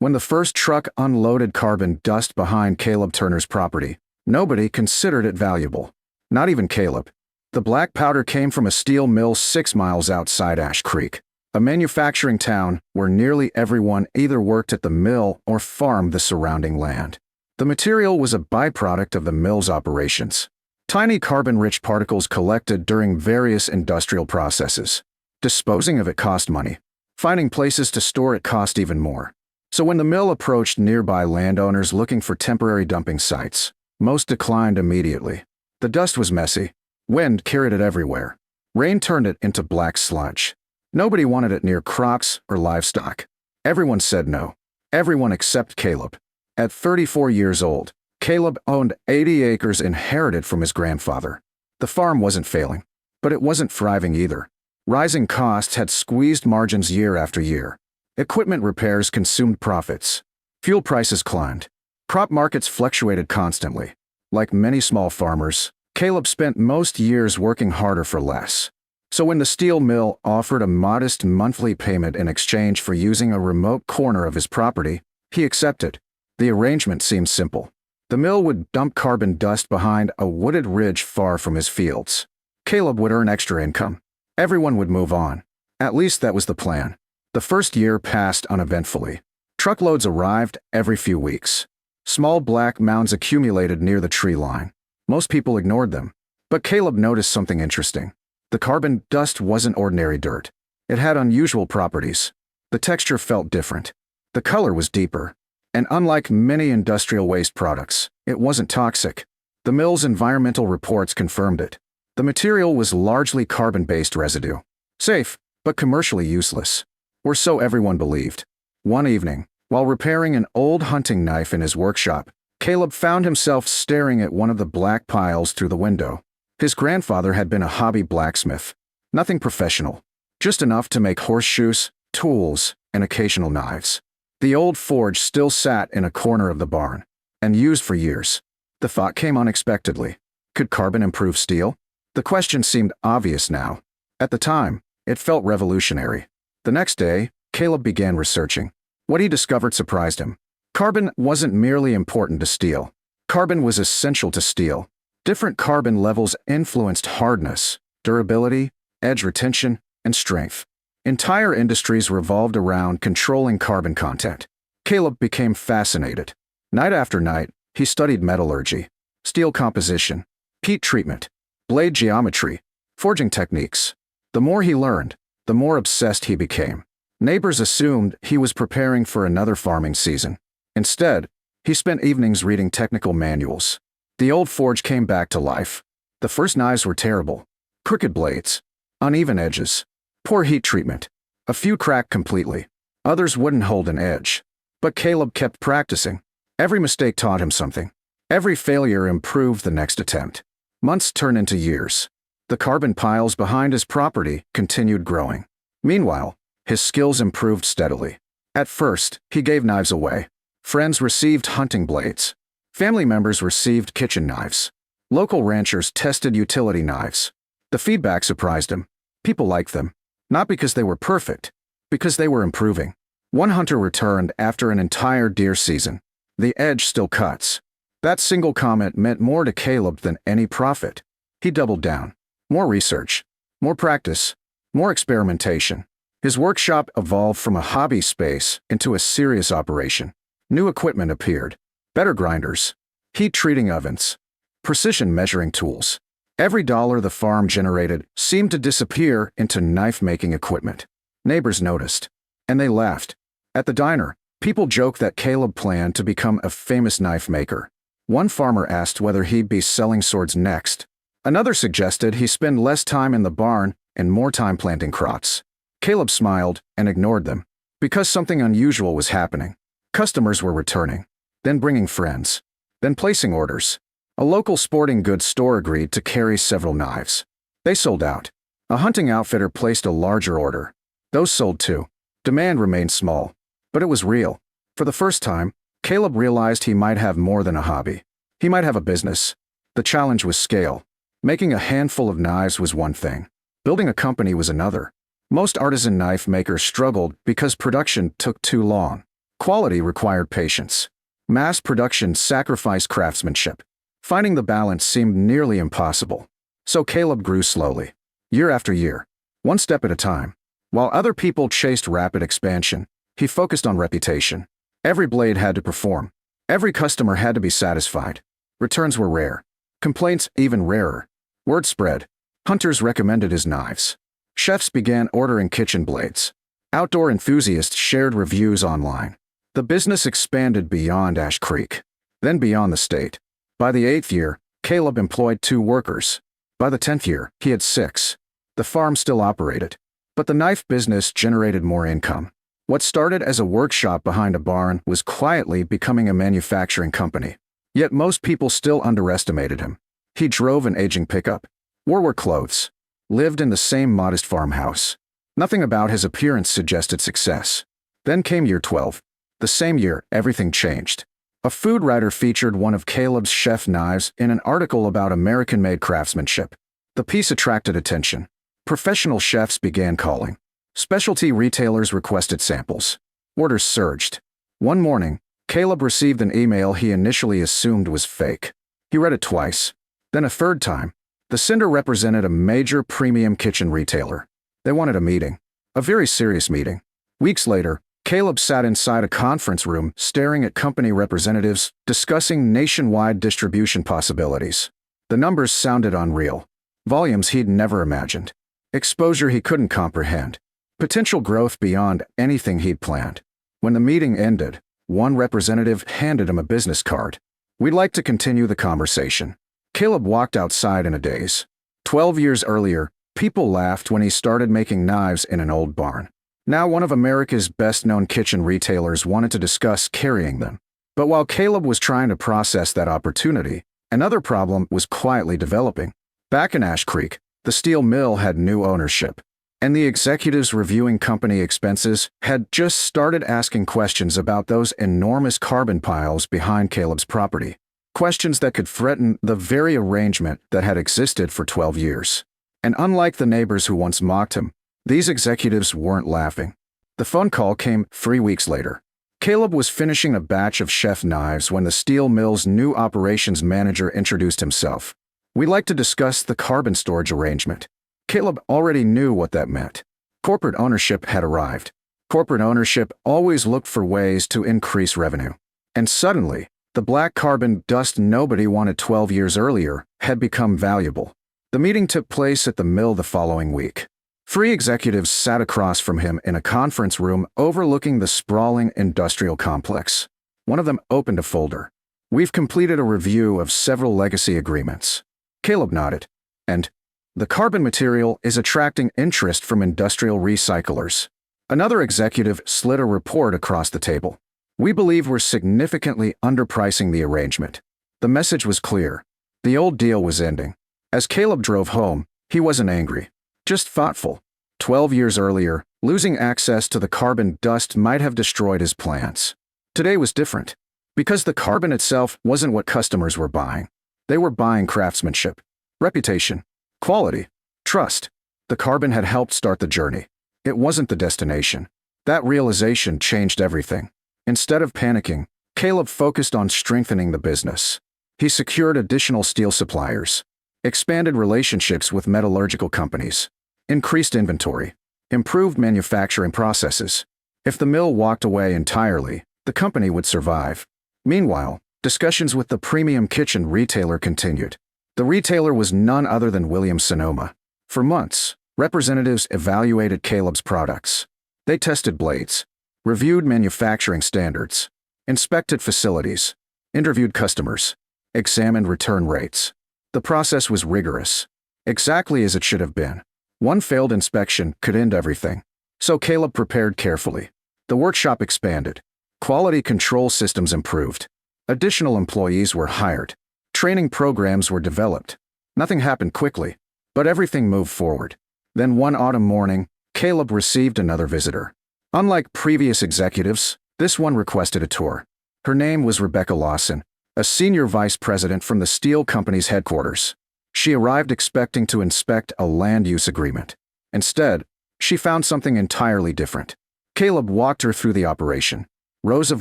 When the first truck unloaded carbon dust behind Caleb Turner's property, nobody considered it valuable. Not even Caleb. The black powder came from a steel mill 6 miles outside Ash Creek, a manufacturing town where nearly everyone either worked at the mill or farmed the surrounding land. The material was a byproduct of the mill's operations. Tiny carbon-rich particles collected during various industrial processes. Disposing of it cost money. Finding places to store it cost even more. So when the mill approached nearby landowners looking for temporary dumping sites, most declined immediately. The dust was messy. Wind carried it everywhere. Rain turned it into black sludge. Nobody wanted it near crops or livestock. Everyone said no. Everyone except Caleb. At 34 years old, Caleb owned 80 acres inherited from his grandfather. The farm wasn't failing, but it wasn't thriving either. Rising costs had squeezed margins year after year. Equipment repairs consumed profits. Fuel prices climbed. Crop markets fluctuated constantly. Like many small farmers, Caleb spent most years working harder for less. So when the steel mill offered a modest monthly payment in exchange for using a remote corner of his property, he accepted. The arrangement seemed simple. The mill would dump carbon dust behind a wooded ridge far from his fields. Caleb would earn extra income. Everyone would move on. At least that was the plan. The first year passed uneventfully. Truckloads arrived every few weeks. Small black mounds accumulated near the tree line. Most people ignored them. But Caleb noticed something interesting. The carbon dust wasn't ordinary dirt. It had unusual properties. The texture felt different. The color was deeper. And unlike many industrial waste products, it wasn't toxic. The mill's environmental reports confirmed it. The material was largely carbon-based residue. Safe, but commercially useless. Or so everyone believed. One evening, while repairing an old hunting knife in his workshop, Caleb found himself staring at one of the black piles through the window. His grandfather had been a hobby blacksmith. Nothing professional. Just enough to make horseshoes, tools, and occasional knives. The old forge still sat in a corner of the barn, and used for years. The thought came unexpectedly. Could carbon improve steel? The question seemed obvious now. At the time, it felt revolutionary. The next day, Caleb began researching. What he discovered surprised him. Carbon wasn't merely important to steel. Carbon was essential to steel. Different carbon levels influenced hardness, durability, edge retention, and strength. Entire industries revolved around controlling carbon content. Caleb became fascinated. Night after night, he studied metallurgy, steel composition, heat treatment, blade geometry, forging techniques. The more he learned, the more obsessed he became. Neighbors assumed he was preparing for another farming season. Instead, he spent evenings reading technical manuals. The old forge came back to life. The first knives were terrible. Crooked blades, uneven edges, poor heat treatment. A few cracked completely. Others wouldn't hold an edge. But Caleb kept practicing. Every mistake taught him something. Every failure improved the next attempt. Months turned into years. The carbon piles behind his property continued growing. Meanwhile, his skills improved steadily. At first, he gave knives away. Friends received hunting blades. Family members received kitchen knives. Local ranchers tested utility knives. The feedback surprised him. People liked them. Not because they were perfect, because they were improving. One hunter returned after an entire deer season. The edge still cuts. That single comment meant more to Caleb than any profit. He doubled down. More research, more practice, more experimentation. His workshop evolved from a hobby space into a serious operation. New equipment appeared. Better grinders, heat-treating ovens, precision measuring tools. Every dollar the farm generated seemed to disappear into knife-making equipment. Neighbors noticed, and they laughed. At the diner, people joked that Caleb planned to become a famous knife maker. One farmer asked whether he'd be selling swords next. Another suggested he spend less time in the barn and more time planting crops. Caleb smiled and ignored them, because something unusual was happening. Customers were returning, then bringing friends, then placing orders. A local sporting goods store agreed to carry several knives. They sold out. A hunting outfitter placed a larger order. Those sold too. Demand remained small, but it was real. For the first time, Caleb realized he might have more than a hobby. He might have a business. The challenge was scale. Making a handful of knives was one thing. Building a company was another. Most artisan knife makers struggled because production took too long. Quality required patience. Mass production sacrificed craftsmanship. Finding the balance seemed nearly impossible. So Caleb grew slowly, year after year, one step at a time. While other people chased rapid expansion, he focused on reputation. Every blade had to perform. Every customer had to be satisfied. Returns were rare. Complaints even rarer. Word spread. Hunters recommended his knives. Chefs began ordering kitchen blades. Outdoor enthusiasts shared reviews online. The business expanded beyond Ash Creek, then beyond the state. By the 8th year, Caleb employed 2 workers. By the 10th year, he had 6. The farm still operated, but the knife business generated more income. What started as a workshop behind a barn was quietly becoming a manufacturing company. Yet most people still underestimated him. He drove an aging pickup, wore clothes, lived in the same modest farmhouse. Nothing about his appearance suggested success. Then came year 12. The same year, everything changed. A food writer featured one of Caleb's chef knives in an article about American-made craftsmanship. The piece attracted attention. Professional chefs began calling. Specialty retailers requested samples. Orders surged. One morning, Caleb received an email he initially assumed was fake. He read it twice, then a third time. The sender represented a major premium kitchen retailer. They wanted a meeting. A very serious meeting. Weeks later, Caleb sat inside a conference room staring at company representatives discussing nationwide distribution possibilities. The numbers sounded unreal. Volumes he'd never imagined. Exposure he couldn't comprehend. Potential growth beyond anything he'd planned. When the meeting ended, one representative handed him a business card. "We'd like to continue the conversation." Caleb walked outside in a daze. 12 years earlier, people laughed when he started making knives in an old barn. Now one of America's best-known kitchen retailers wanted to discuss carrying them. But while Caleb was trying to process that opportunity, another problem was quietly developing. Back in Ash Creek, the steel mill had new ownership, and the executives reviewing company expenses had just started asking questions about those enormous carbon piles behind Caleb's property. Questions that could threaten the very arrangement that had existed for 12 years. And unlike the neighbors who once mocked him, these executives weren't laughing. The phone call came 3 weeks later. Caleb was finishing a batch of chef knives when the steel mill's new operations manager introduced himself. "We'd like to discuss the carbon storage arrangement." Caleb already knew what that meant. Corporate ownership had arrived. Corporate ownership always looked for ways to increase revenue. And suddenly, the black carbon dust nobody wanted 12 years earlier had become valuable. The meeting took place at the mill the following week. 3 executives sat across from him in a conference room overlooking the sprawling industrial complex. One of them opened a folder. "We've completed a review of several legacy agreements." Caleb nodded. "And the carbon material is attracting interest from industrial recyclers." Another executive slid a report across the table. "We believe we're significantly underpricing the arrangement." The message was clear. The old deal was ending. As Caleb drove home, he wasn't angry, just thoughtful. 12 years earlier, losing access to the carbon dust might have destroyed his plans. Today was different, because the carbon itself wasn't what customers were buying. They were buying craftsmanship, reputation, quality, trust. The carbon had helped start the journey. It wasn't the destination. That realization changed everything. Instead of panicking, Caleb focused on strengthening the business. He secured additional steel suppliers, expanded relationships with metallurgical companies, increased inventory, improved manufacturing processes. If the mill walked away entirely, the company would survive. Meanwhile, discussions with the premium kitchen retailer continued. The retailer was none other than Williams Sonoma. For months, representatives evaluated Caleb's products. They tested blades, reviewed manufacturing standards, inspected facilities, interviewed customers, examined return rates. The process was rigorous, exactly as it should have been. One failed inspection could end everything. So Caleb prepared carefully. The workshop expanded. Quality control systems improved. Additional employees were hired. Training programs were developed. Nothing happened quickly, but everything moved forward. Then one autumn morning, Caleb received another visitor. Unlike previous executives, this one requested a tour. Her name was Rebecca Lawson, a senior vice president from the steel company's headquarters. She arrived expecting to inspect a land use agreement. Instead, she found something entirely different. Caleb walked her through the operation. rows of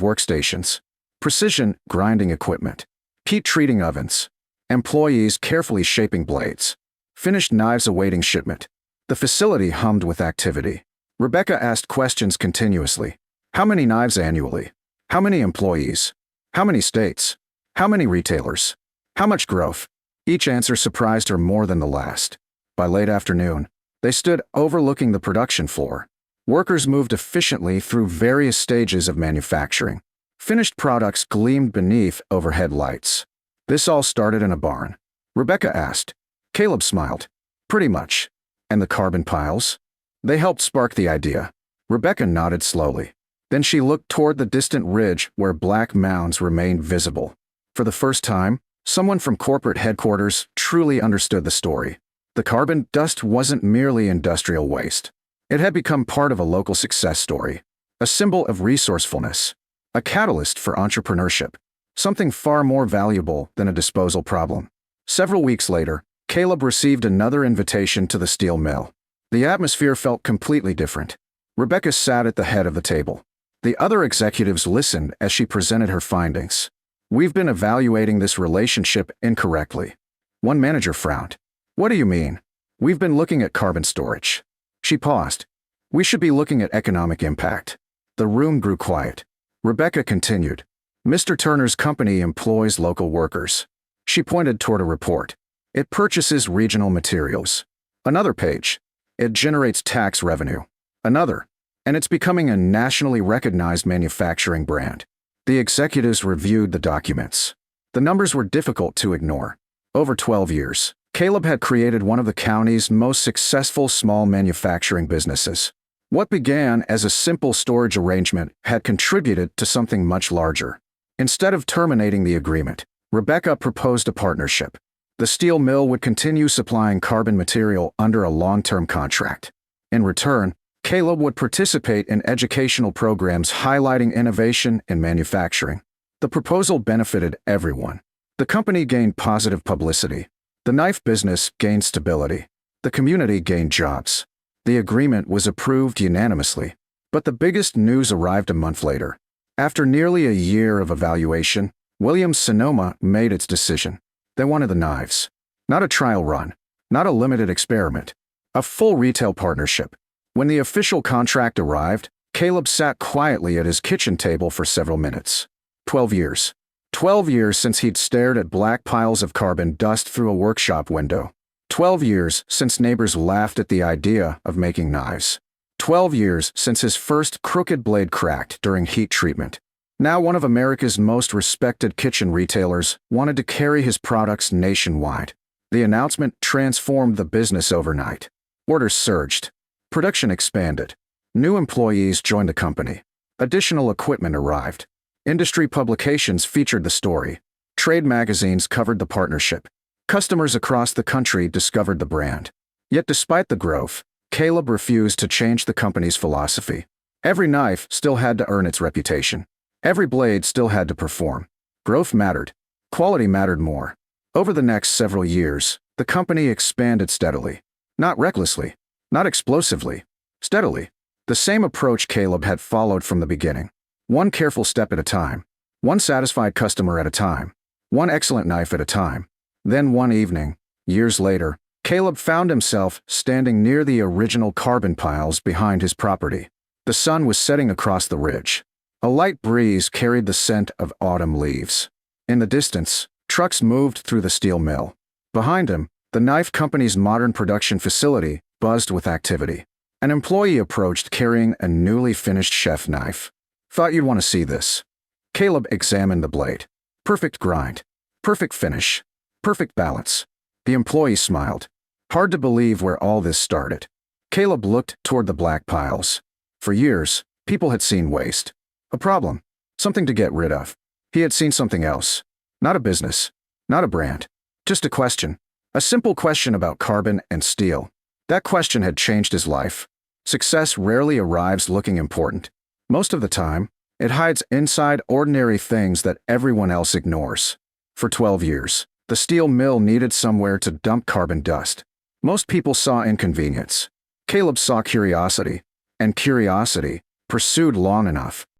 workstations, precision grinding equipment, heat treating ovens, employees carefully shaping blades, finished knives awaiting shipment. The facility hummed with activity. Rebecca asked questions continuously. How many knives annually? How many employees? How many states? How many retailers? How much growth? Each answer surprised her more than the last. By late afternoon, they stood overlooking the production floor. Workers moved efficiently through various stages of manufacturing. Finished products gleamed beneath overhead lights. This all started in a barn. Rebecca asked. Caleb smiled. Pretty much. And the carbon piles? They helped spark the idea. Rebecca nodded slowly. Then she looked toward the distant ridge where black mounds remained visible. For the first time, someone from corporate headquarters truly understood the story. The carbon dust wasn't merely industrial waste. It had become part of a local success story, a symbol of resourcefulness, a catalyst for entrepreneurship, something far more valuable than a disposal problem. Several weeks later, Caleb received another invitation to the steel mill. The atmosphere felt completely different. Rebecca sat at the head of the table. The other executives listened as she presented her findings. We've been evaluating this relationship incorrectly. One manager frowned. What do you mean? We've been looking at carbon storage. She paused. We should be looking at economic impact. The room grew quiet. Rebecca continued. Mr. Turner's company employs local workers. She pointed toward a report. It purchases regional materials. Another page. It generates tax revenue. Another. And it's becoming a nationally recognized manufacturing brand. The executives reviewed the documents. The numbers were difficult to ignore. Over 12 years, Caleb had created one of the county's most successful small manufacturing businesses. What began as a simple storage arrangement had contributed to something much larger. Instead of terminating the agreement, Rebecca proposed a partnership. The steel mill would continue supplying carbon material under a long-term contract. In return, Caleb would participate in educational programs highlighting innovation in manufacturing. The proposal benefited everyone. The company gained positive publicity. The knife business gained stability. The community gained jobs. The agreement was approved unanimously. But the biggest news arrived a month later. After nearly a year of evaluation, Williams-Sonoma made its decision. They wanted the knives. Not a trial run. Not a limited experiment. A full retail partnership. When the official contract arrived, Caleb sat quietly at his kitchen table for several minutes. 12 years. 12 years since he'd stared at black piles of carbon dust through a workshop window. 12 years since neighbors laughed at the idea of making knives. 12 years since his first crooked blade cracked during heat treatment. Now one of America's most respected kitchen retailers wanted to carry his products nationwide. The announcement transformed the business overnight. Orders surged. Production expanded. New employees joined the company. Additional equipment arrived. Industry publications featured the story. Trade magazines covered the partnership. Customers across the country discovered the brand. Yet despite the growth, Caleb refused to change the company's philosophy. Every knife still had to earn its reputation. Every blade still had to perform. Growth mattered. Quality mattered more. Over the next several years, the company expanded steadily. Not recklessly. Not explosively. Steadily. The same approach Caleb had followed from the beginning. One careful step at a time. One satisfied customer at a time. One excellent knife at a time. Then one evening, years later, Caleb found himself standing near the original carbon piles behind his property. The sun was setting across the ridge. A light breeze carried the scent of autumn leaves. In the distance, trucks moved through the steel mill. Behind him, the knife company's modern production facility buzzed with activity. An employee approached carrying a newly finished chef knife. Thought you'd want to see this. Caleb examined the blade. Perfect grind. Perfect finish. Perfect balance. The employee smiled. Hard to believe where all this started. Caleb looked toward the black piles. For years, people had seen waste. A problem. Something to get rid of. He had seen something else. Not a business. Not a brand. Just a question. A simple question about carbon and steel. That question had changed his life. Success rarely arrives looking important. Most of the time, it hides inside ordinary things that everyone else ignores. For 12 years, the steel mill needed somewhere to dump carbon dust. Most people saw inconvenience. Caleb saw curiosity, and curiosity, pursued long enough,